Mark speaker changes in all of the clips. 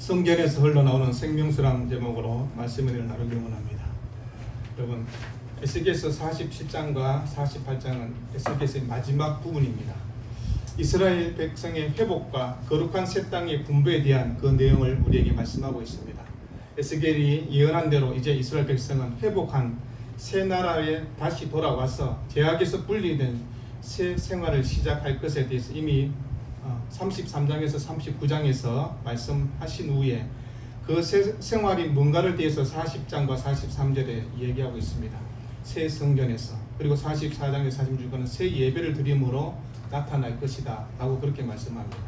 Speaker 1: 성전에서 흘러나오는 생명수라는 제목으로 말씀을 나누기를 원합니다. 여러분, 에스겔서 47장과 48장은 에스겔서의 마지막 부분입니다. 이스라엘 백성의 회복과 거룩한 새 땅의 분배에 대한 그 내용을 우리에게 말씀하고 있습니다. 에스겔이 예언한 대로 이제 이스라엘 백성은 회복한 새 나라에 다시 돌아와서 죄악에서 분리된 새 생활을 시작할 것에 대해서 이미 33장에서 39장에서 말씀하신 후에 그 새 생활이 뭔가를 대해서 40장과 43절에 얘기하고 있습니다. 새 성전에서, 그리고 44장에서 46장은 새 예배를 드림으로 나타날 것이다 라고 그렇게 말씀합니다.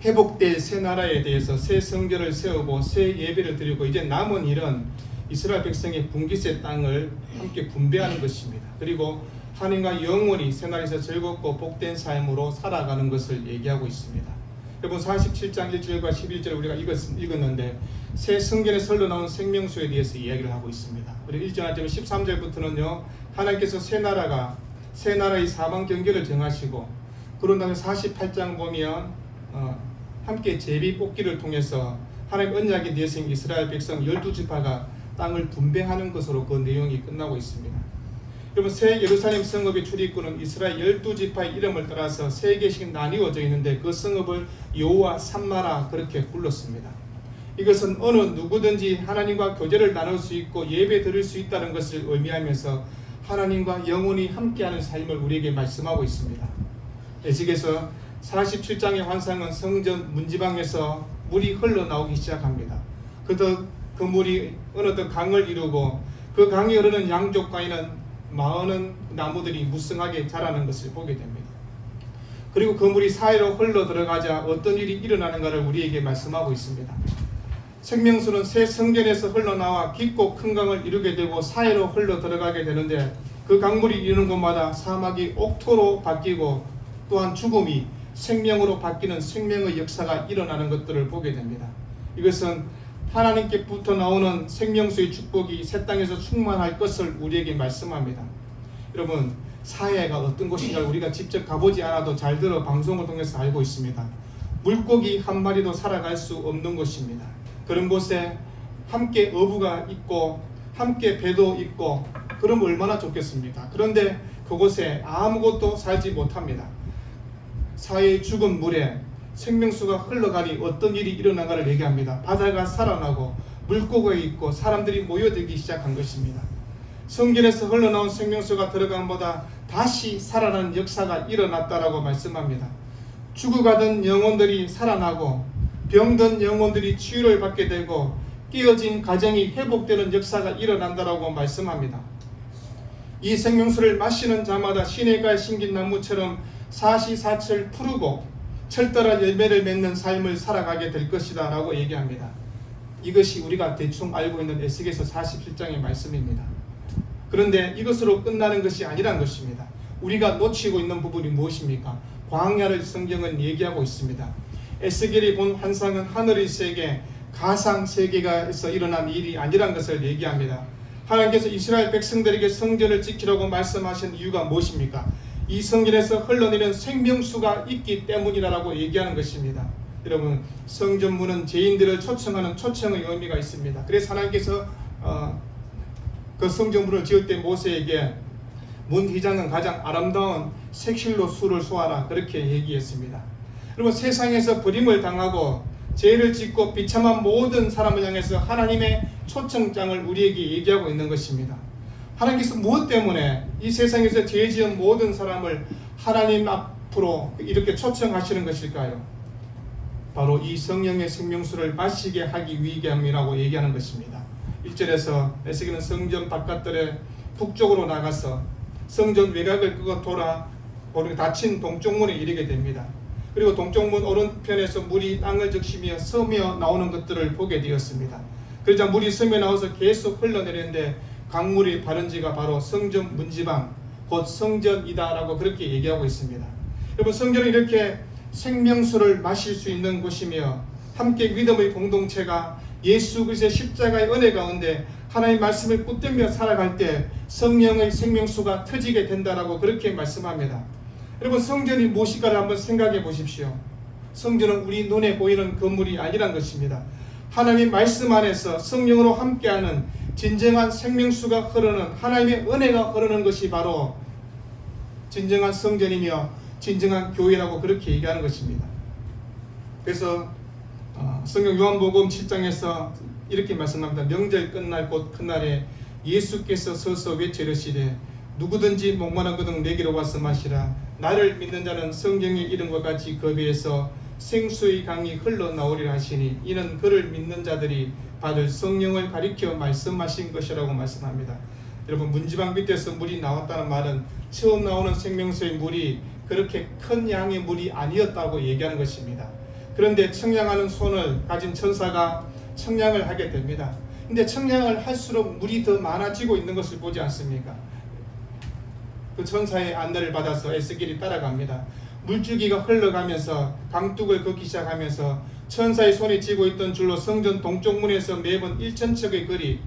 Speaker 1: 회복될 새 나라에 대해서 새 성전을 세우고 새 예배를 드리고 이제 남은 일은 이스라엘 백성의 분깃의 땅을 함께 분배하는 것입니다. 그리고 하나님과 영원히 새 나라에서 즐겁고 복된 삶으로 살아가는 것을 얘기하고 있습니다. 여러분, 47장 1절과 11절을 우리가 읽었는데 새 성전에서 흘러나온 생명수에 대해서 이야기를 하고 있습니다. 그리고 1절 13절부터는요, 하나님께서 새 나라의 사방 경계를 정하시고, 그런 다음에 48장 보면 함께 제비 뽑기를 통해서 하나님 언약의 대신 이스라엘 백성 12지파가 땅을 분배하는 것으로 그 내용이 끝나고 있습니다. 여러분, 새 예루살렘 성읍의 출입구는 이스라엘 12지파의 이름을 따라서 3개씩 나뉘어져 있는데 그 성읍을 여호와 삼마라 그렇게 불렀습니다. 이것은 어느 누구든지 하나님과 교제를 나눌 수 있고 예배 드릴 수 있다는 것을 의미하면서 하나님과 영원히 함께하는 삶을 우리에게 말씀하고 있습니다. 에스겔서 47장의 환상은 성전 문지방에서 물이 흘러나오기 시작합니다. 그 물이 어느덧 강을 이루고 그 강이 흐르는 양쪽가에는 많은 나무들이 무성하게 자라는 것을 보게 됩니다. 그리고 그 물이 사이로 흘러 들어가자 어떤 일이 일어나는가를 우리에게 말씀하고 있습니다. 생명수는 새 성전에서 흘러나와 깊고 큰 강을 이루게 되고 사이로 흘러 들어가게 되는데 그 강물이 이르는 곳마다 사막이 옥토로 바뀌고 또한 죽음이 생명으로 바뀌는 생명의 역사가 일어나는 것들을 보게 됩니다. 이것은 하나님께부터 나오는 생명수의 축복이 새 땅에서 충만할 것을 우리에게 말씀합니다. 여러분, 사해가 어떤 곳인가 우리가 직접 가보지 않아도 잘 들어 방송을 통해서 알고 있습니다. 물고기 한 마리도 살아갈 수 없는 곳입니다. 그런 곳에 함께 어부가 있고 함께 배도 있고 그러면 얼마나 좋겠습니까? 그런데 그곳에 아무것도 살지 못합니다. 사해의 죽은 물에 생명수가 흘러가니 어떤 일이 일어나가를 얘기합니다. 바다가 살아나고 물고기가 있고 사람들이 모여들기 시작한 것입니다. 성전에서 흘러나온 생명수가 들어간보다 다시 살아나는 역사가 일어났다라고 말씀합니다. 죽어가던 영혼들이 살아나고 병든 영혼들이 치유를 받게 되고 깨어진 가정이 회복되는 역사가 일어난다라고 말씀합니다. 이 생명수를 마시는 자마다 시냇가에 심긴 나무처럼 사시사철 푸르고 철저한 열매를 맺는 삶을 살아가게 될 것이다 라고 얘기합니다. 이것이 우리가 대충 알고 있는 에스겔서 47장의 말씀입니다. 그런데 이것으로 끝나는 것이 아니란 것입니다. 우리가 놓치고 있는 부분이 무엇입니까? 광야를 성경은 얘기하고 있습니다. 에스겔이 본 환상은 하늘의 세계, 가상 세계에서 일어난 일이 아니란 것을 얘기합니다. 하나님께서 이스라엘 백성들에게 성전을 지키라고 말씀하신 이유가 무엇입니까? 이 성전에서 흘러내리는 생명수가 있기 때문이라고 얘기하는 것입니다. 여러분, 성전문은 죄인들을 초청하는 초청의 의미가 있습니다. 그래서 하나님께서 그 성전문을 지을 때 모세에게 문휘장은 가장 아름다운 색실로 수를 쏘아라 그렇게 얘기했습니다. 여러분, 세상에서 버림을 당하고 죄를 짓고 비참한 모든 사람을 향해서 하나님의 초청장을 우리에게 얘기하고 있는 것입니다. 하나님께서 무엇 때문에 이 세상에서 죄 지은 모든 사람을 하나님 앞으로 이렇게 초청하시는 것일까요? 바로 이 성령의 생명수를 마시게 하기 위함이라고 얘기하는 것입니다. 1절에서 에스겔은 성전 바깥들의 북쪽으로 나가서 성전 외곽을 끄고 돌아 닫힌 동쪽문에 이르게 됩니다. 그리고 동쪽문 오른편에서 물이 땅을 적시며 서며 나오는 것들을 보게 되었습니다. 그러자 물이 서며 나와서 계속 흘러내리는데 강물이 바른지가 바로 성전 문지방, 곧 성전이다 라고 그렇게 얘기하고 있습니다. 여러분, 성전은 이렇게 생명수를 마실 수 있는 곳이며 함께 믿음의 공동체가 예수 그리스도의 십자가의 은혜 가운데 하나님의 말씀을 붙들며 살아갈 때 성령의 생명수가 터지게 된다라고 그렇게 말씀합니다. 여러분, 성전이 무엇일까를 한번 생각해 보십시오. 성전은 우리 눈에 보이는 건물이 아니란 것입니다. 하나님의 말씀 안에서 성령으로 함께하는 진정한 생명수가 흐르는 하나님의 은혜가 흐르는 것이 바로 진정한 성전이며 진정한 교회라고 그렇게 얘기하는 것입니다. 그래서 성경 요한복음 7장에서 이렇게 말씀합니다. 명절 끝날 곧 그날에 예수께서 서서 외쳐 이르시되 누구든지 목마른 그등 내게로 와서 마시라. 나를 믿는 자는 성경의 이름과 같이 그 배에서 생수의 강이 흘러나오리라 하시니 이는 그를 믿는 자들이 받을 성령을 가리켜 말씀하신 것이라고 말씀합니다. 여러분, 문지방 밑에서 물이 나왔다는 말은 처음 나오는 생명수의 물이 그렇게 큰 양의 물이 아니었다고 얘기하는 것입니다. 그런데 청량하는 손을 가진 천사가 청량을 하게 됩니다. 근데 청량을 할수록 물이 더 많아지고 있는 것을 보지 않습니까? 그 천사의 안내를 받아서 에스겔이 따라갑니다. 물줄기가 흘러가면서 강둑을 걷기 시작하면서 천사의 손에 쥐고 있던 줄로 성전 동쪽 문에서 매번 1,000척의 거리,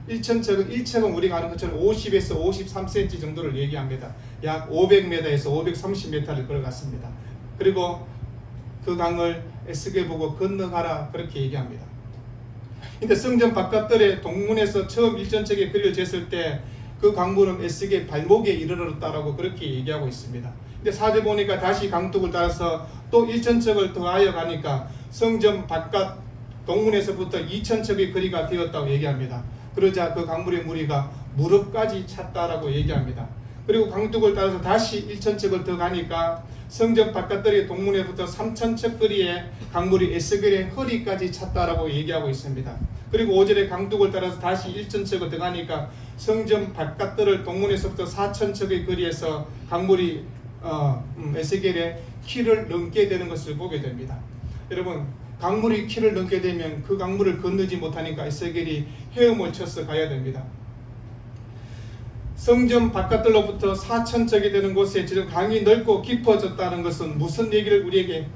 Speaker 1: 1,000척은 우리가 아는 것처럼 50에서 53cm 정도를 얘기합니다. 약 500m에서 530m를 걸어갔습니다. 그리고 그 강을 에스겔 보고 건너가라 그렇게 얘기합니다. 근데 성전 바깥들의 동문에서 처음 1,000척의 거리를 쟀을 때 그 강물은 에스겔 발목에 이르렀다라고 그렇게 얘기하고 있습니다. 근데 4절 보니까 다시 강둑을 따라서 또 1,000척을 더하여 가니까 성전 바깥 동문에서부터 2,000척의 거리가 되었다고 얘기합니다. 그러자 그 강물의 무리가 무릎까지 찼다라고 얘기합니다. 그리고 강둑을 따라서 다시 1,000척을 더 가니까 성전 바깥들의 동문에부터 3,000척 거리에 강물이 에스겔의 허리까지 찼다라고 얘기하고 있습니다. 그리고 5절에 강둑을 따라서 다시 1,000척을 더 가니까 성전 바깥들을 동문에서부터 4,000척의 거리에서 강물이 에스겔의 키를 넘게 되는 것을 보게 됩니다. 여러분, 강물이 키를 넘게 되면 그 강물을 건너지 못하니까 에스겔이 헤엄을 쳐서 가야 됩니다. 성전 바깥들로부터 4,000척이 되는 곳에 지금 강이 넓고 깊어졌다는 것은 무슨 얘기를 우리에게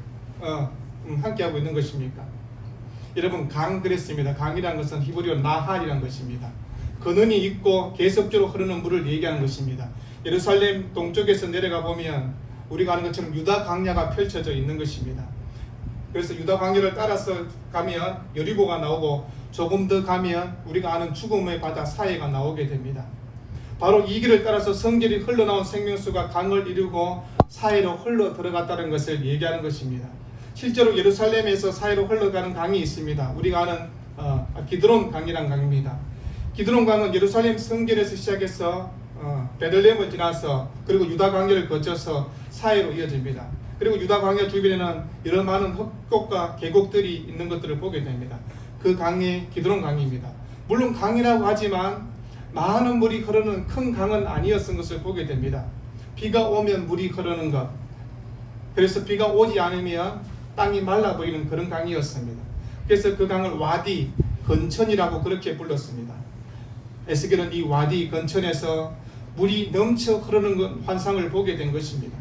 Speaker 1: 함께하고 있는 것입니까? 여러분, 강 그랬습니다. 강이라는 것은 히브리어 나할이라는 것입니다. 근원이 있고 계속적으로 흐르는 물을 얘기하는 것입니다. 예루살렘 동쪽에서 내려가 보면 우리가 아는 것처럼 유다 광야가 펼쳐져 있는 것입니다. 그래서 유다 광야를 따라서 가면 여리고가 나오고 조금 더 가면 우리가 아는 죽음의 바다 사해가 나오게 됩니다. 바로 이 길을 따라서 성결이 흘러나온 생명수가 강을 이루고 사해로 흘러 들어갔다는 것을 얘기하는 것입니다. 실제로 예루살렘에서 사해로 흘러가는 강이 있습니다. 우리가 아는 기드론 강이라는 강입니다. 기드론 강은 예루살렘 성전에서 시작해서 베들레헴을 지나서 그리고 유다 광야를 거쳐서 사해로 이어집니다. 그리고 유다 광야 주변에는 여러 많은 흙곡과 계곡들이 있는 것들을 보게 됩니다. 그 강이 기드론 강입니다. 물론 강이라고 하지만 많은 물이 흐르는 큰 강은 아니었던 것을 보게 됩니다. 비가 오면 물이 흐르는 것, 그래서 비가 오지 않으면 땅이 말라 보이는 그런 강이었습니다. 그래서 그 강을 와디 건천이라고 그렇게 불렀습니다. 에스겔은 이 와디 건천에서 물이 넘쳐 흐르는 환상을 보게 된 것입니다.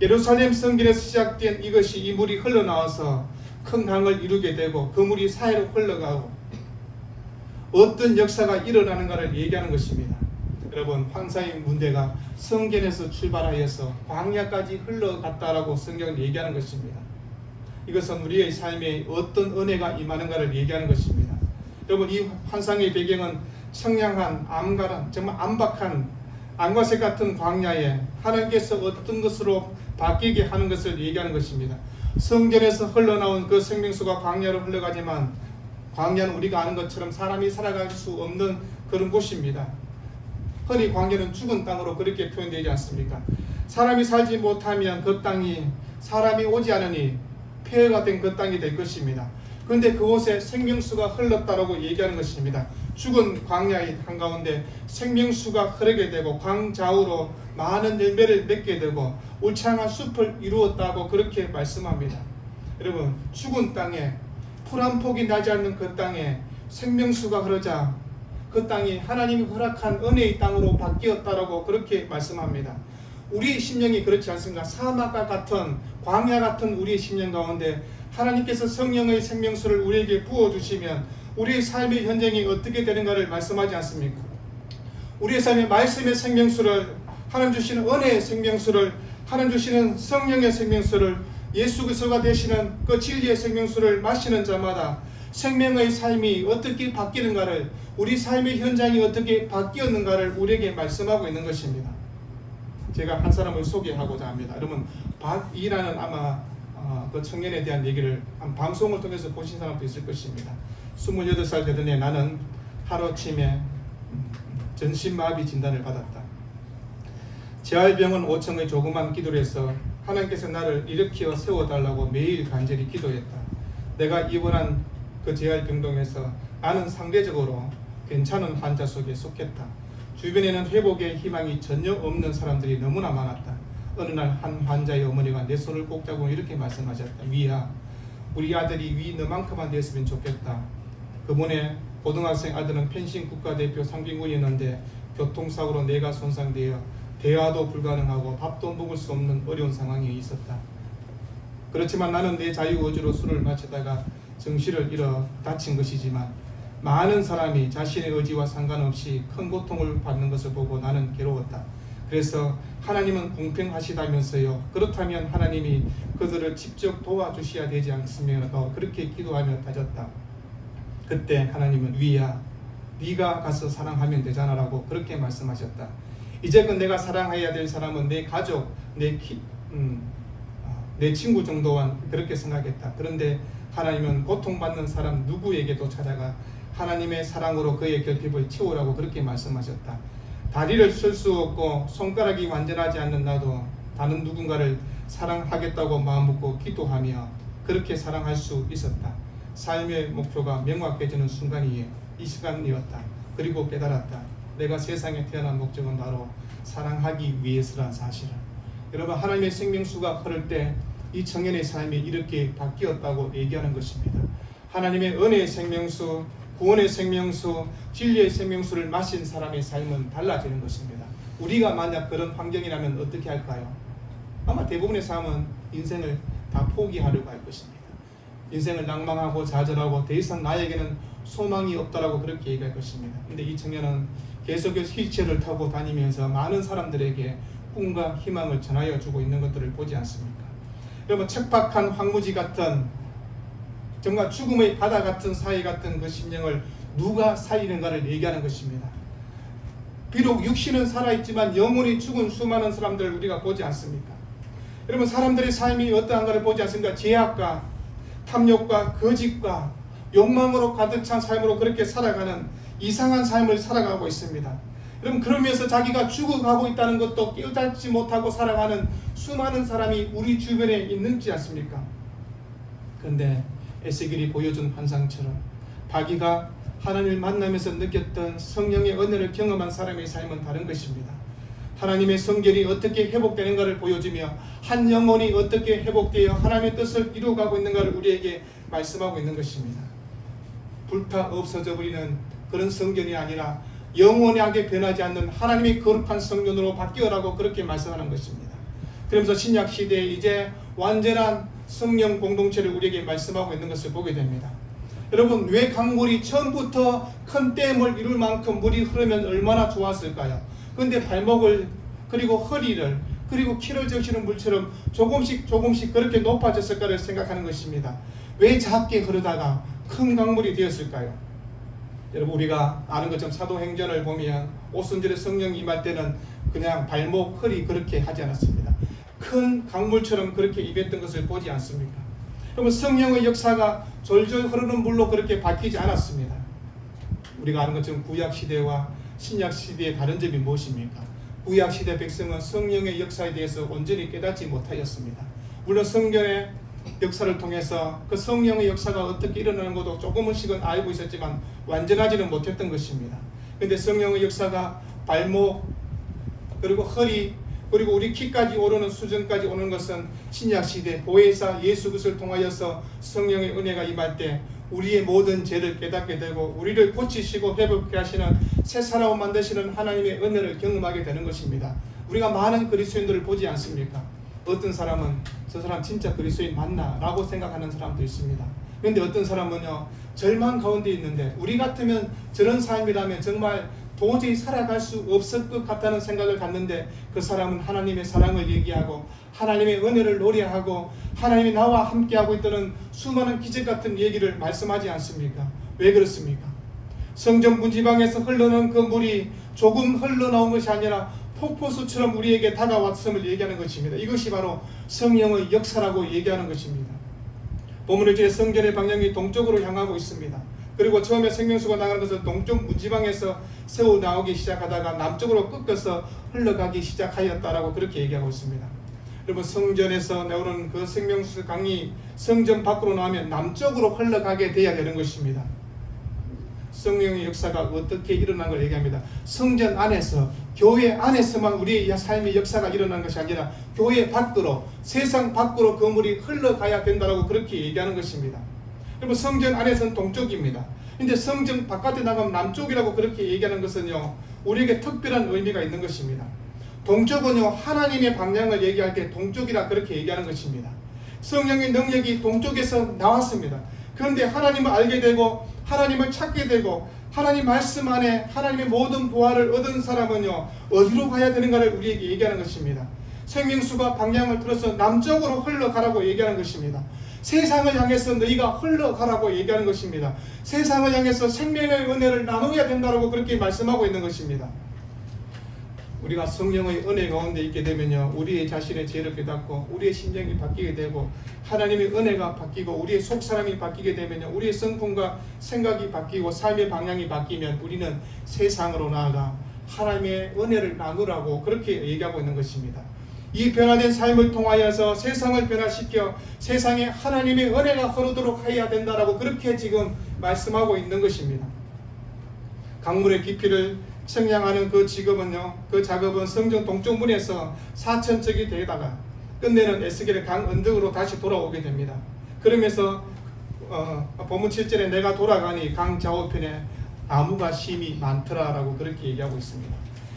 Speaker 1: 예루살렘 성전에서 시작된 이것이 이 물이 흘러나와서 큰 강을 이루게 되고 그 물이 사해로 흘러가고 어떤 역사가 일어나는가를 얘기하는 것입니다. 여러분, 환상의 문대가 성전에서 출발하여서 광야까지 흘러갔다라고 성경은 얘기하는 것입니다. 이것은 우리의 삶에 어떤 은혜가 임하는가를 얘기하는 것입니다. 여러분, 이 환상의 배경은 청량한 암가란 정말 암박한 안과색 같은 광야에 하나님께서 어떤 것으로 바뀌게 하는 것을 얘기하는 것입니다. 성전에서 흘러나온 그 생명수가 광야로 흘러가지만 광야는 우리가 아는 것처럼 사람이 살아갈 수 없는 그런 곳입니다. 흔히 광야는 죽은 땅으로 그렇게 표현되지 않습니까? 사람이 살지 못하면 그 땅이 사람이 오지 않으니 폐허가 된 그 땅이 될 것입니다. 그런데 그곳에 생명수가 흘렀다라고 얘기하는 것입니다. 죽은 광야의 한가운데 생명수가 흐르게 되고 광좌우로 많은 열매를 맺게 되고 울창한 숲을 이루었다고 그렇게 말씀합니다. 여러분, 죽은 땅에 풀 한 폭이 나지 않는 그 땅에 생명수가 흐르자 그 땅이 하나님이 허락한 은혜의 땅으로 바뀌었다라고 그렇게 말씀합니다. 우리의 심령이 그렇지 않습니까? 사막과 같은 광야 같은 우리의 심령 가운데 하나님께서 성령의 생명수를 우리에게 부어주시면 우리의 삶의 현장이 어떻게 되는가를 말씀하지 않습니까? 우리의 삶의 말씀의 생명수를, 하나님 주시는 은혜의 생명수를, 하나님 주시는 성령의 생명수를 예수 그리스도가 되시는 그 진리의 생명수를 마시는 자마다 생명의 삶이 어떻게 바뀌는가를, 우리 삶의 현장이 어떻게 바뀌었는가를 우리에게 말씀하고 있는 것입니다. 제가 한 사람을 소개하고자 합니다. 여러분, 박이라는 아마 그 청년에 대한 얘기를 한 방송을 통해서 보신 사람도 있을 것입니다. 28살 되던 해 나는 하루아침에 전신마비 진단을 받았다. 재활병원 5층의 조그만 기도를 해서 하나님께서 나를 일으켜 세워달라고 매일 간절히 기도했다. 내가 입원한 그 재활병동에서 나는 상대적으로 괜찮은 환자 속에 속했다. 주변에는 회복의 희망이 전혀 없는 사람들이 너무나 많았다. 어느 날 한 환자의 어머니가 내 손을 꼭 잡고 이렇게 말씀하셨다. 위야, 우리 아들이 위 너만큼만 됐으면 좋겠다. 그분의 고등학생 아들은 펜싱 국가대표 상병군이었는데 교통사고로 뇌가 손상되어 대화도 불가능하고 밥도 먹을 수 없는 어려운 상황에 있었다. 그렇지만 나는 내 자유의지로 술을 마시다가 정신을 잃어 다친 것이지만 많은 사람이 자신의 의지와 상관없이 큰 고통을 받는 것을 보고 나는 괴로웠다. 그래서 하나님은 공평하시다면서요, 그렇다면 하나님이 그들을 직접 도와주셔야 되지 않겠으며 그렇게 기도하며 다졌다. 그때 하나님은 위야, 네가 가서 사랑하면 되잖아 라고 그렇게 말씀하셨다. 이제껏 내가 사랑해야 될 사람은 내 가족, 내 친구 정도만 그렇게 생각했다. 그런데 하나님은 고통받는 사람 누구에게도 찾아가 하나님의 사랑으로 그의 결핍을 채우라고 그렇게 말씀하셨다. 다리를 쓸 수 없고 손가락이 완전하지 않는 나도 다른 누군가를 사랑하겠다고 마음먹고 기도하며 그렇게 사랑할 수 있었다. 삶의 목표가 명확해지는 순간이 이 시간이었다. 그리고 깨달았다. 내가 세상에 태어난 목적은 바로 사랑하기 위해서란 사실을. 여러분, 하나님의 생명수가 흐를 때 이 청년의 삶이 이렇게 바뀌었다고 얘기하는 것입니다. 하나님의 은혜의 생명수, 구원의 생명수, 진리의 생명수를 마신 사람의 삶은 달라지는 것입니다. 우리가 만약 그런 환경이라면 어떻게 할까요? 아마 대부분의 사람은 인생을 다 포기하려고 할 것입니다. 인생을 낭망하고 좌절하고 더 이상 나에게는 소망이 없다라고 그렇게 얘기할 것입니다. 근데 이 청년은 계속해서 휠체어를 타고 다니면서 많은 사람들에게 꿈과 희망을 전하여 주고 있는 것들을 보지 않습니까? 여러분, 척박한 황무지 같은 정말 죽음의 바다 같은 사이 같은 그 심령을 누가 살리는가를 얘기하는 것입니다. 비록 육신은 살아있지만 영혼이 죽은 수많은 사람들을 우리가 보지 않습니까? 여러분, 사람들의 삶이 어떠한가를 보지 않습니까? 죄악과 탐욕과 거짓과 욕망으로 가득 찬 삶으로 그렇게 살아가는 이상한 삶을 살아가고 있습니다. 여러분, 그러면서 자기가 죽어가고 있다는 것도 깨닫지 못하고 살아가는 수많은 사람이 우리 주변에 있는지 않습니까? 그런데 에스겔이 보여준 환상처럼 바기가 하나님을 만나면서 느꼈던 성령의 은혜를 경험한 사람의 삶은 다른 것입니다. 하나님의 성결이 어떻게 회복되는가를 보여주며 한 영혼이 어떻게 회복되어 하나님의 뜻을 이루어가고 있는가를 우리에게 말씀하고 있는 것입니다. 불타 없어져 버리는 그런 성결이 아니라 영원하게 변하지 않는 하나님의 거룩한 성전으로 바뀌어라고 그렇게 말씀하는 것입니다. 그러면서 신약시대에 이제 완전한 성령 공동체를 우리에게 말씀하고 있는 것을 보게 됩니다. 여러분, 왜 강물이 처음부터 큰 댐을 이룰 만큼 물이 흐르면 얼마나 좋았을까요? 그런데 발목을 그리고 허리를 그리고 키를 적시는 물처럼 조금씩 그렇게 높아졌을까를 생각하는 것입니다. 왜 작게 흐르다가 큰 강물이 되었을까요? 여러분, 우리가 아는 것처럼 사도행전을 보면 오순절에 성령이 임할 때는 그냥 발목, 허리 그렇게 하지 않았습니다. 큰 강물처럼 그렇게 임했던 것을 보지 않습니까? 그러면 성령의 역사가 졸졸 흐르는 물로 그렇게 바뀌지 않았습니다. 우리가 아는 것처럼 구약시대와 신약시대의 다른 점이 무엇입니까? 구약시대 백성은 성령의 역사에 대해서 온전히 깨닫지 못하였습니다. 물론 성경의 역사를 통해서 그 성령의 역사가 어떻게 일어나는 것도 조금씩은 알고 있었지만 완전하지는 못했던 것입니다. 그런데 성령의 역사가 발목 그리고 허리 그리고 우리 키까지 오르는 수준까지 오는 것은 신약시대 보혜사 예수 그리스도를 통하여서 성령의 은혜가 임할 때 우리의 모든 죄를 깨닫게 되고 우리를 고치시고 회복케 하시는 새 사람을 만드시는 하나님의 은혜를 경험하게 되는 것입니다. 우리가 많은 그리스도인들을 보지 않습니까? 어떤 사람은 저 사람 진짜 그리스도인 맞나? 라고 생각하는 사람도 있습니다. 그런데 어떤 사람은요, 절망 가운데 있는데 우리 같으면 저런 삶이라면 정말 도저히 살아갈 수 없을 것 같다는 생각을 갖는데 그 사람은 하나님의 사랑을 얘기하고 하나님의 은혜를 노래하고 하나님이 나와 함께하고 있다는 수많은 기적 같은 얘기를 말씀하지 않습니까? 왜 그렇습니까? 성전 문지방에서 흘러나온 그 물이 조금 흘러나온 것이 아니라 폭포수처럼 우리에게 다가왔음을 얘기하는 것입니다. 이것이 바로 성령의 역사라고 얘기하는 것입니다. 본문을 통해 성전의 방향이 동쪽으로 향하고 있습니다. 그리고 처음에 생명수가 나가는 것을 동쪽 문지방에서 새어 나오기 시작하다가 남쪽으로 꺾어서 흘러가기 시작하였다라고 그렇게 얘기하고 있습니다. 여러분, 성전에서 나오는 그 생명수 강이 성전 밖으로 나오면 남쪽으로 흘러가게 돼야 되는 것입니다. 성령의 역사가 어떻게 일어난 걸 얘기합니다. 성전 안에서, 교회 안에서만 우리의 삶의 역사가 일어난 것이 아니라 교회 밖으로, 세상 밖으로 그 물이 흘러가야 된다고 그렇게 얘기하는 것입니다. 여러분, 성전 안에서는 동쪽입니다. 근데 성전 바깥에 나가면 남쪽이라고 그렇게 얘기하는 것은요, 우리에게 특별한 의미가 있는 것입니다. 동쪽은요, 하나님의 방향을 얘기할 때 동쪽이라 그렇게 얘기하는 것입니다. 성령의 능력이 동쪽에서 나왔습니다. 그런데 하나님을 알게 되고 하나님을 찾게 되고 하나님 말씀 안에 하나님의 모든 보화를 얻은 사람은요, 어디로 가야 되는가를 우리에게 얘기하는 것입니다. 생명수가 방향을 틀어서 남쪽으로 흘러가라고 얘기하는 것입니다. 세상을 향해서 너희가 흘러가라고 얘기하는 것입니다. 세상을 향해서 생명의 은혜를 나누어야 된다고 그렇게 말씀하고 있는 것입니다. 우리가 성령의 은혜 가운데 있게 되면요, 우리의 자신의 죄를 깨닫고 우리의 심정이 바뀌게 되고 하나님의 은혜가 바뀌고 우리의 속사람이 바뀌게 되면요, 우리의 성품과 생각이 바뀌고 삶의 방향이 바뀌면 우리는 세상으로 나아가 하나님의 은혜를 나누라고 그렇게 얘기하고 있는 것입니다. 이 변화된 삶을 통하여서 세상을 변화시켜 세상에 하나님의 은혜가 흐르도록 해야 된다라고 그렇게 지금 말씀하고 있는 것입니다. 강물의 깊이를 측량하는 그 작업은 성전 동쪽문에서 4,000척이 되다가 끝내는 에스겔의 강 언덕으로 다시 돌아오게 됩니다. 그러면서 본문 7절에 내가 돌아가니 강 좌우편에 나무가 심이 많더라라고 그렇게 얘기하고 있습니다.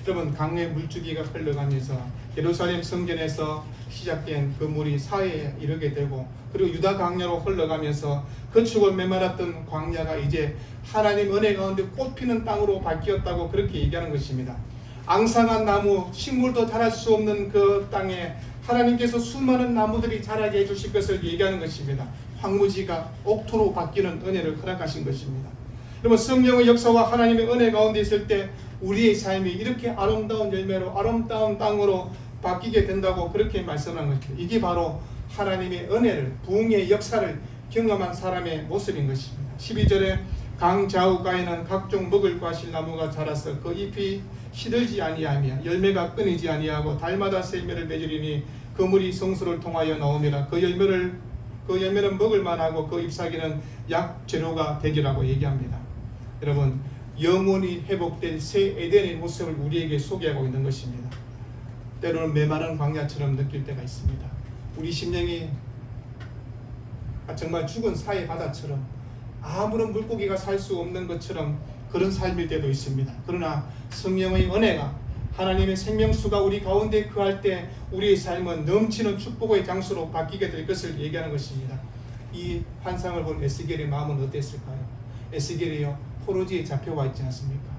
Speaker 1: 여러분, 강의 물줄기가 흘러가면서 예루살렘 성전에서 시작된 그 물이 사해에 이르게 되고 그리고 유다 강야로 흘러가면서 거축을 메말았던 광야가 이제 하나님 은혜 가운데 꽃피는 땅으로 바뀌었다고 그렇게 얘기하는 것입니다. 앙상한 나무, 식물도 자랄 수 없는 그 땅에 하나님께서 수많은 나무들이 자라게 해주실 것을 얘기하는 것입니다. 황무지가 옥토로 바뀌는 은혜를 허락하신 것입니다. 여러분, 성령의 역사와 하나님의 은혜 가운데 있을 때 우리의 삶이 이렇게 아름다운 열매로 아름다운 땅으로 바뀌게 된다고 그렇게 말씀한 것입니다. 이게 바로 하나님의 은혜를, 부흥의 역사를 경험한 사람의 모습인 것입니다. 12절에 강 좌우가에는 각종 먹을 과실나무가 자라서 그 잎이 시들지 아니하며 열매가 끊이지 아니하고 달마다 새 열매를 맺으리니 그 물이 성소를 통하여 나오니라. 그 열매는 먹을 만하고 그 잎사귀는 약재료가 되기라고 얘기합니다. 여러분, 영원히 회복된 새 에덴의 모습을 우리에게 소개하고 있는 것입니다. 때로는 메마른 광야처럼 느낄 때가 있습니다. 우리 심령이 정말 죽은 사해 바다처럼 아무런 물고기가 살 수 없는 것처럼 그런 삶일 때도 있습니다. 그러나 성령의 은혜가 하나님의 생명수가 우리 가운데 거할 때 우리의 삶은 넘치는 축복의 장소로 바뀌게 될 것을 얘기하는 것입니다. 이 환상을 본 에스겔의 마음은 어땠을까요? 에스겔이요, 포로지에 잡혀와 있지 않습니까?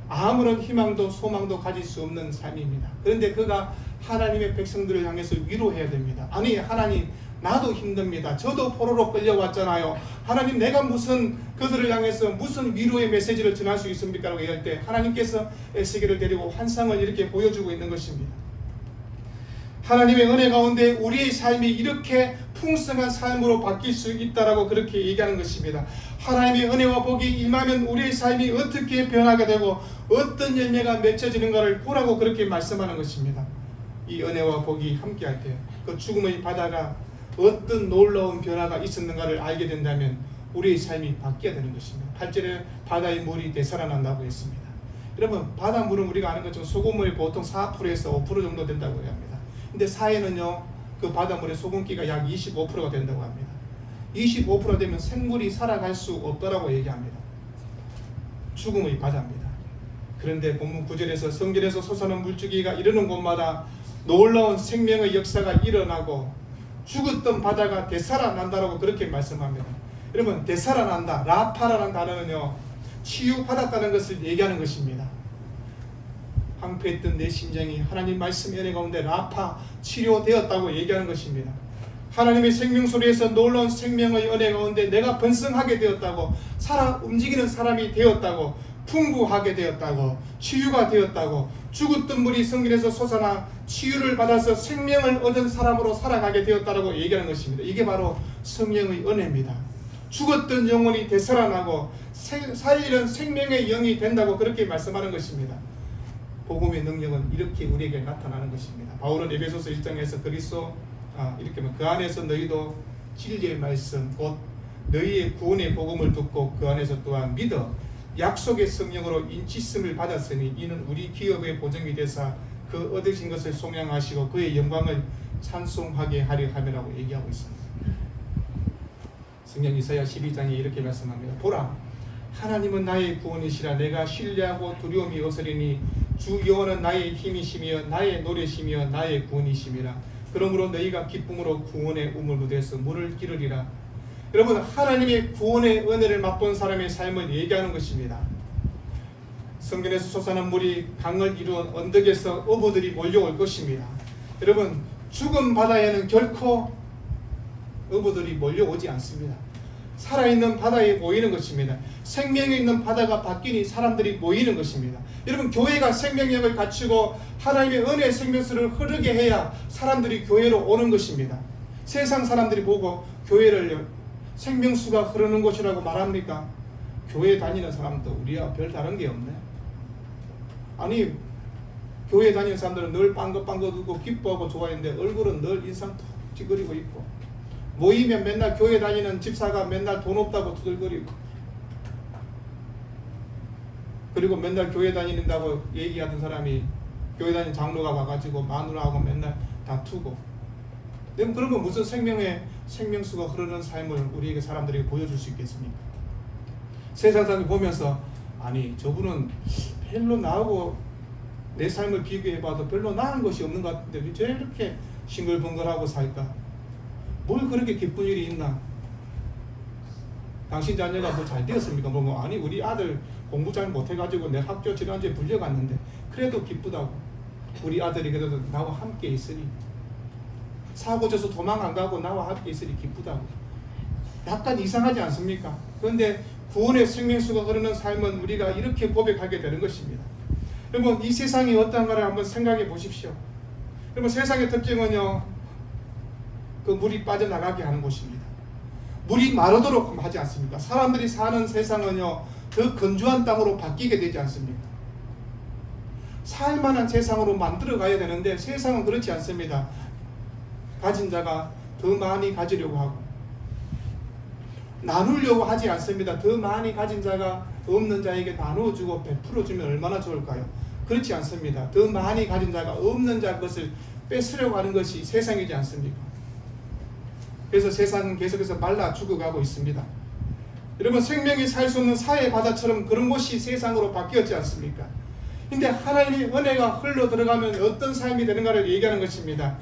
Speaker 1: 아무런 희망도 소망도 가질 수 없는 삶입니다. 그런데 그가 하나님의 백성들을 향해서 위로해야 됩니다. 아니, 하나님, 나도 힘듭니다. 저도 포로로 끌려왔잖아요. 하나님, 내가 무슨 그들을 향해서 무슨 위로의 메시지를 전할 수 있습니까? 라고 얘기할 때 하나님께서 에스겔을 데리고 환상을 이렇게 보여주고 있는 것입니다. 하나님의 은혜 가운데 우리의 삶이 이렇게 풍성한 삶으로 바뀔 수 있다라고 그렇게 얘기하는 것입니다. 하나님의 은혜와 복이 임하면 우리의 삶이 어떻게 변하게 되고 어떤 열매가 맺혀지는가를 보라고 그렇게 말씀하는 것입니다. 이 은혜와 복이 함께할 때 그 죽음의 바다가 어떤 놀라운 변화가 있었는가를 알게 된다면 우리의 삶이 바뀌어야 되는 것입니다. 8절에 바다의 물이 되살아난다고 했습니다. 여러분, 바닷물은 우리가 아는 것처럼 소금물이 보통 4%에서 5% 정도 된다고 합니다. 근데 사해는요, 그 바닷물의 소금기가 약 25%가 된다고 합니다. 25% 되면 생물이 살아갈 수 없다라고 얘기합니다. 죽음의 바다입니다. 그런데 본문 9절에서 성전에서 솟아나는 물줄기가 이르는 곳마다 놀라운 생명의 역사가 일어나고 죽었던 바다가 되살아난다라고 그렇게 말씀합니다. 여러분, 되살아난다, 라파라는 단어는요, 치유받았다는 것을 얘기하는 것입니다. 황폐했던 내 심정이 하나님 말씀 은혜 가운데 라파 치료되었다고 얘기하는 것입니다. 하나님의 생명소리에서 놀라운 생명의 은혜 가운데 내가 번성하게 되었다고, 움직이는 사람이 되었다고, 풍부하게 되었다고, 치유가 되었다고, 죽었던 물이 성경에서 솟아나 치유를 받아서 생명을 얻은 사람으로 살아가게 되었다고 얘기하는 것입니다. 이게 바로 성령의 은혜입니다. 죽었던 영혼이 되살아나고 살리는 생명의 영이 된다고 그렇게 말씀하는 것입니다. 복음의 능력은 이렇게 우리에게 나타나는 것입니다. 바울은 에베소서 1장에서 이렇게 그 안에서 너희도 진리의 말씀 곧 너희의 구원의 복음을 듣고 그 안에서 또한 믿어 약속의 성령으로 인치심을 받았으니 이는 우리 기업의 보증이 되사 그 얻으신 것을 송양하시고 그의 영광을 찬송하게 하려 함이라고 얘기하고 있습니다. 성경 이사야 12장에 이렇게 말씀합니다. 보라, 하나님은 나의 구원이시라. 내가 신뢰하고 두려움이 없으리니 주 여호와는 나의 힘이시며 나의 노래시며 나의 구원이심이라. 그러므로 너희가 기쁨으로 구원의 우물무대에서 물을 기르리라. 여러분, 하나님의 구원의 은혜를 맛본 사람의 삶을 얘기하는 것입니다. 성경에서 솟아난 물이 강을 이루어 언덕에서 어부들이 몰려올 것입니다. 여러분, 죽은 바다에는 결코 어부들이 몰려오지 않습니다. 살아있는 바다에 모이는 것입니다. 생명이 있는 바다가 바뀌니 사람들이 모이는 것입니다. 여러분, 교회가 생명력을 갖추고 하나님의 은혜의 생명수를 흐르게 해야 사람들이 교회로 오는 것입니다. 세상 사람들이 보고 교회를 생명수가 흐르는 곳이라고 말합니까? 교회 다니는 사람도 우리와 별 다른 게 없네. 아니, 교회 다니는 사람들은 늘 빵긋빵긋하고 기뻐하고 좋아했는데 얼굴은 늘 인상 툭 찌그리고 있고, 모이면 맨날 교회 다니는 집사가 맨날 돈 없다고 두들거리고, 그리고 맨날 교회 다닌다고 얘기하던 사람이 교회 다니는 장로가 와가지고 마누라하고 맨날 다투고. 그러면 무슨 생명수가 흐르는 삶을 우리에게 사람들에게 보여줄 수 있겠습니까? 세상 사람이 보면서 아니, 저분은 별로 나하고 내 삶을 비교해봐도 별로 나은 것이 없는 것 같은데 왜 저렇게 싱글벙글하고 살까? 뭘 그렇게 기쁜 일이 있나? 당신 자녀가 뭐 잘 되었습니까? 아니, 우리 아들 공부 잘 못해가지고 내 학교 지난주에 불려갔는데 그래도 기쁘다고. 우리 아들이 그래도 나와 함께 있으니, 사고져서 도망 안 가고 나와 함께 있으니 기쁘다고. 약간 이상하지 않습니까? 그런데 구원의 생명수가 흐르는 삶은 우리가 이렇게 고백하게 되는 것입니다. 여러분, 이 세상이 어떤가를 한번 생각해 보십시오. 여러분, 세상의 특징은요, 그 물이 빠져나가게 하는 곳입니다. 물이 마르도록 하지 않습니까? 사람들이 사는 세상은요, 더 건조한 땅으로 바뀌게 되지 않습니까? 살만한 세상으로 만들어 가야 되는데 세상은 그렇지 않습니다. 가진 자가 더 많이 가지려고 하고, 나누려고 하지 않습니다. 더 많이 가진 자가 없는 자에게 나누어주고 베풀어주면 얼마나 좋을까요? 그렇지 않습니다. 더 많이 가진 자가 없는 자 것을 뺏으려고 하는 것이 세상이지 않습니까? 그래서 세상은 계속해서 말라 죽어가고 있습니다. 여러분, 생명이 살 수 없는 사해 바다처럼 그런 곳이 세상으로 바뀌었지 않습니까? 근데 하나님의 은혜가 흘러 들어가면 어떤 삶이 되는가를 얘기하는 것입니다.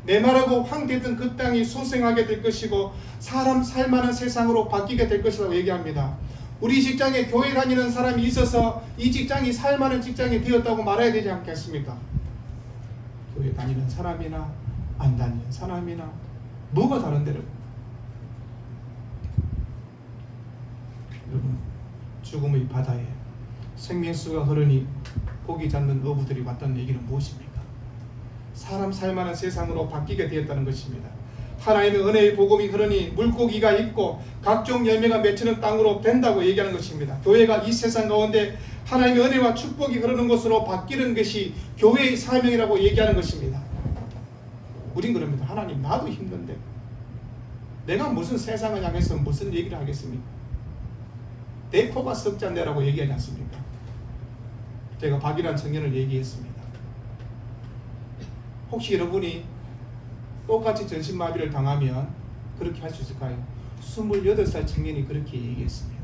Speaker 1: 메마르고 황폐했던 그 땅이 소생하게 될 것이고 사람 살만한 세상으로 바뀌게 될 것이라고 얘기합니다. 우리 직장에 교회 다니는 사람이 있어서 이 직장이 살만한 직장이 되었다고 말해야 되지 않겠습니까? 교회 다니는 사람이나 안 다니는 사람이나 뭐가 다른데요? 여러분, 죽음의 바다에 생명수가 흐르니 고기 잡는 어부들이 왔다는 얘기는 무엇입니까? 사람 살만한 세상으로 바뀌게 되었다는 것입니다. 하나님의 은혜의 복음이 흐르니 물고기가 있고 각종 열매가 맺히는 땅으로 된다고 얘기하는 것입니다. 교회가 이 세상 가운데 하나님의 은혜와 축복이 흐르는 곳으로 바뀌는 것이 교회의 사명이라고 얘기하는 것입니다. 우린 그럽니다. 하나님, 나도 힘든데 내가 무슨 세상을 향해서 무슨 얘기를 하겠습니까? 내 코가 썩잔데라고 얘기하지 않습니까? 제가 박이란 청년을 얘기했습니다. 혹시 여러분이 똑같이 전신마비를 당하면 그렇게 할 수 있을까요? 28살 청년이 그렇게 얘기했습니다.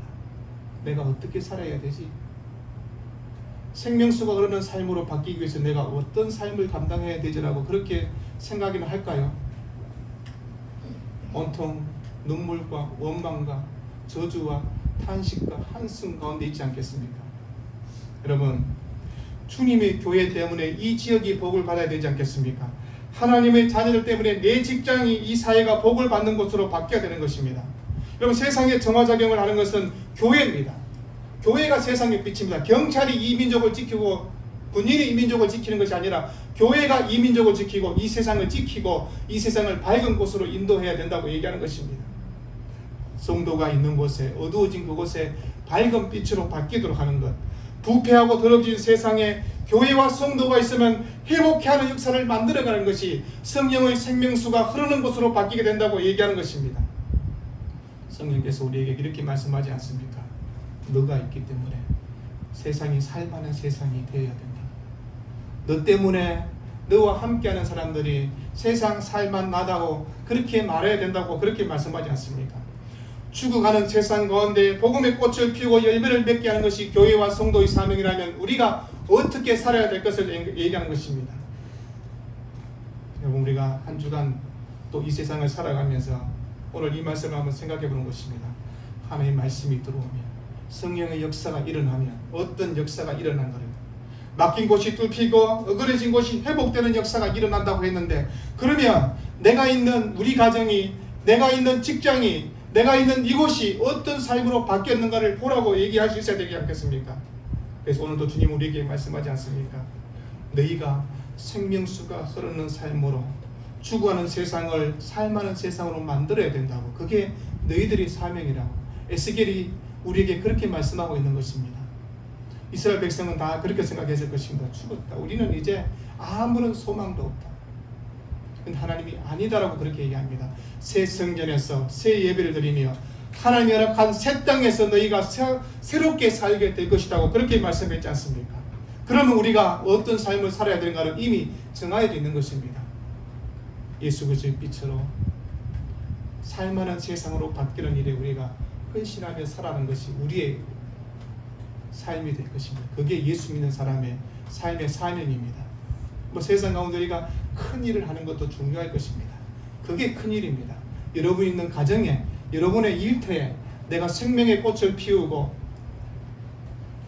Speaker 1: 내가 어떻게 살아야 되지? 생명수가 흐르는 삶으로 바뀌기 위해서 내가 어떤 삶을 감당해야 되지라고 그렇게 생각이나 할까요? 온통 눈물과 원망과 저주와 탄식과 한숨 가운데 있지 않겠습니까? 여러분, 주님의 교회 때문에 이 지역이 복을 받아야 되지 않겠습니까? 하나님의 자녀들 때문에 내 직장이 이 사회가 복을 받는 곳으로 바뀌어야 되는 것입니다. 여러분, 세상에 정화작용을 하는 것은 교회입니다. 교회가 세상의 빛입니다. 경찰이 이 민족을 지키고 군인이 이 민족을 지키는 것이 아니라 교회가 이 민족을 지키고 이 세상을 지키고 이 세상을 밝은 곳으로 인도해야 된다고 얘기하는 것입니다. 성도가 있는 곳에, 어두워진 그곳에 밝은 빛으로 바뀌도록 하는 것, 부패하고 더럽혀진 세상에 교회와 성도가 있으면 회복해하는 역사를 만들어가는 것이 성령의 생명수가 흐르는 곳으로 바뀌게 된다고 얘기하는 것입니다. 성령께서 우리에게 이렇게 말씀하지 않습니까? 너가 있기 때문에 세상이 살만한 세상이 되어야 된다. 너 때문에 너와 함께하는 사람들이 세상 살만나다고 그렇게 말해야 된다고 그렇게 말씀하지 않습니까? 죽어가는 세상 가운데 복음의 꽃을 피우고 열매를 맺게 하는 것이 교회와 성도의 사명이라면 우리가 어떻게 살아야 될 것을 얘기하는 것입니다. 여러분, 우리가 한 주간 또 이 세상을 살아가면서 오늘 이 말씀을 한번 생각해 보는 것입니다. 하나님의 말씀이 들어오면, 성령의 역사가 일어나면 어떤 역사가 일어난가를, 막힌 곳이 뚫히고 어그러진 곳이 회복되는 역사가 일어난다고 했는데, 그러면 내가 있는 우리 가정이, 내가 있는 직장이, 내가 있는 이곳이 어떤 삶으로 바뀌었는가를 보라고 얘기할 수 있어야 되지 않겠습니까? 그래서 오늘도 주님 우리에게 말씀하지 않습니까? 너희가 생명수가 흐르는 삶으로 죽어가는 세상을 살만한 세상으로 만들어야 된다고. 그게 너희들의 사명이라고 에스겔이 우리에게 그렇게 말씀하고 있는 것입니다. 이스라엘 백성은 다 그렇게 생각했을 것입니다. 죽었다. 우리는 이제 아무런 소망도 없다. 근데 하나님이 아니다라고 그렇게 얘기합니다. 새 성전에서 새 예배를 드리며 하나님이 허락한 새 땅에서 너희가 새롭게 살게 될 것이라고 그렇게 말씀했지 않습니까? 그러면 우리가 어떤 삶을 살아야 되는가를 이미 정하여 있는 것입니다. 예수 그리스도의 빛으로 살만한 세상으로 바뀌는 일에 우리가 헌신하며 살아가는 것이 우리의 삶이 될 것입니다. 그게 예수 믿는 사람의 삶의 사명입니다. 뭐 세상 가운데 우리가 큰 일을 하는 것도 중요할 것입니다. 그게 큰 일입니다. 여러분 있는 가정에, 여러분의 일터에 내가 생명의 꽃을 피우고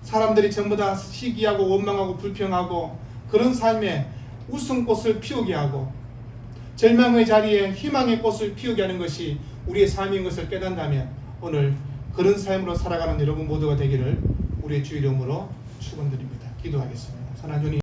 Speaker 1: 사람들이 전부 다 시기하고 원망하고 불평하고 그런 삶에 웃음꽃을 피우게 하고 절망의 자리에 희망의 꽃을 피우게 하는 것이 우리의 삶인 것을 깨닫는다면 오늘 그런 삶으로 살아가는 여러분 모두가 되기를 우리의 주 이름으로 축원드립니다. 기도하겠습니다. 선한 주님,